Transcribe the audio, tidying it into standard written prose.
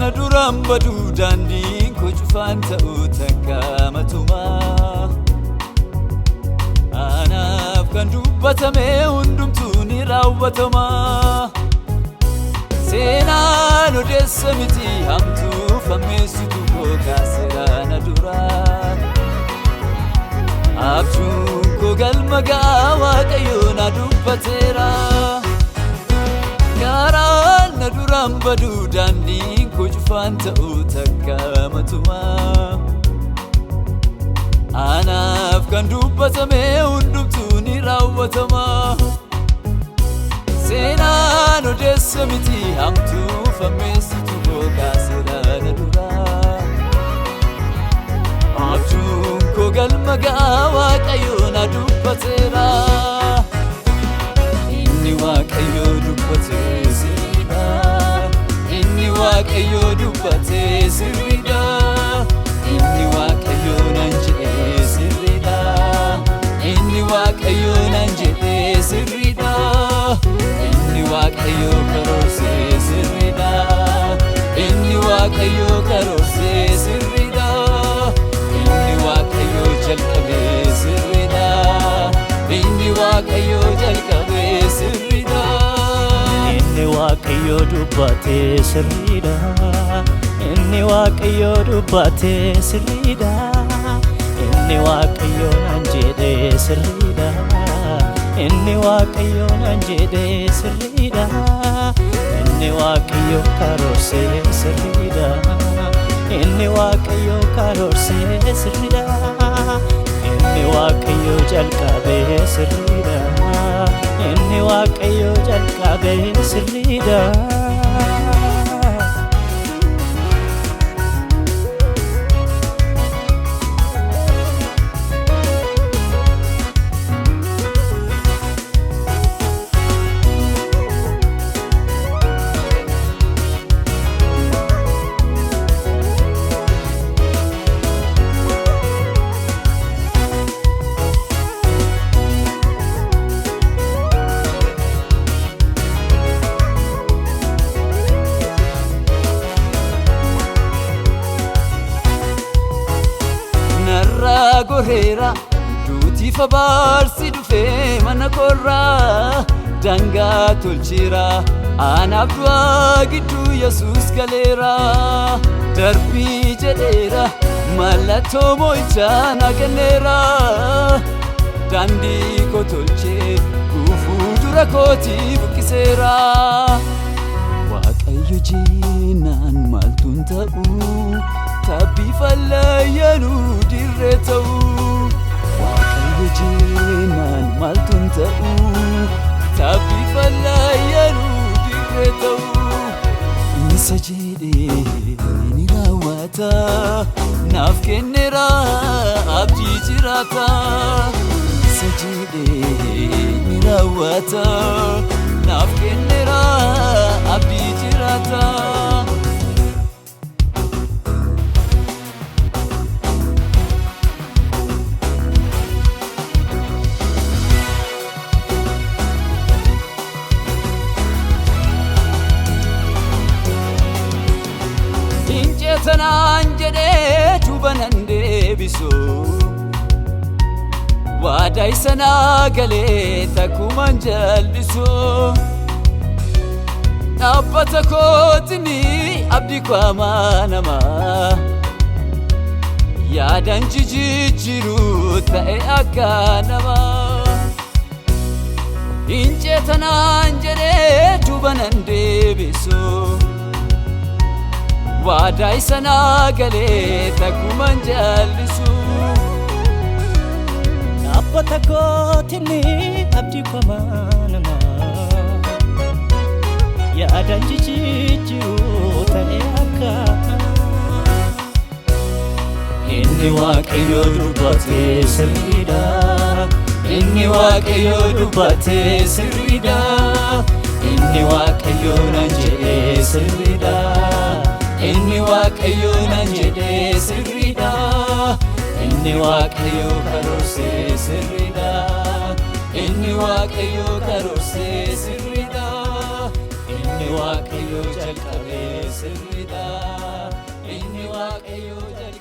duran badu daandiin koo cufaan ta'uu takkamatuma anaaf kan dubbatame hundumtuu ni raawwatama seenaan odeessa miti hamtuu fammeessitu koo kaaseraana duraa abjuun koo galma ga'aa Waaqayyoon na dubbateera karaan na duran badu daandiin koo cufaan ta'uu takkamatuma anaaf kan dubbatame hundumtuu ni raawwatama seenaan odeessa miti hamtuu fammeessitu koo kaaseraana duraa abjuun koo galma ga'aa Waaqayyoon na dubbateera inni Waaqayyoo dubbate sirriidha inni Waaqayyoo dubbate sirriidha inni Waaqayyoo nan jedhe sirriidha inni Waaqayyoo nan jedhe sirriidha inni Waaqayyoo karoorse sirriidha inni Waaqayyoo karoorse sirriidha inni Waaqayyoo jalqabe sirriidha inni Waaqayyoo jalqabe sirriidha inni Waaqayyoo dubbate sirriidha inni Waaqayyoo dubbate sirriidha inni Waaqayyoo nan jedhe sirriidha inni Waaqayyoo nan jedhe sirriidha inni Waaqayyoo karoorse sirriidha inni Waaqayyoo karoorse sirriidha inni Waaqayyoo jalqabe sirriidha inni Waaqayyoo jalqabe sirriidha Gorera duuti fabaarsi dhufee mana korraa dangaa tolcheera anaaf du'aa gidduu Yesuus galeera darbii jedheera mallattoo moo'ichaa na kenneera daandii koo tolchee gufuu dura kootii buqqiseera Waaqayyo jennaan maaltuun ta'uu tabbii fallayyanuu dirree ta'uu Waaqayyo jennaan maaltuun ta'uu tabbii fallayyanuu dirree ta'uu isa jedhee ni raawwata naaf kenneera abdii jiraata isa jedhee ni raawwata naaf kenneera abdii jiraata Tanaan jedhee duubanan deebisu waadaa isa naa galee takkumaan jal'isu dhaabbata kootini abdii koo amanamaa yaadaan jijjiiru ta'e akka namaa hincee tanaan jedhee duubanan deebisu waadaa isa naa galee takkumaan jal'isu dhaabbata kootini abdii koo amanamaa yaadaan jijjiiru ta'e akka inni Waaqayyoo dubbate sirriidha inni Waaqayyoo dubbate sirriidha inni Waaqayyoo nan jedhe sirriidha inni Waaqayyoo nan jedhe sirriidha inni Waaqayyoo karoorse sirriidha inni Waaqayyoo karoorse sirriidha inni waaqayyo jalqabee sirriidha inni waaqayyo jalqabee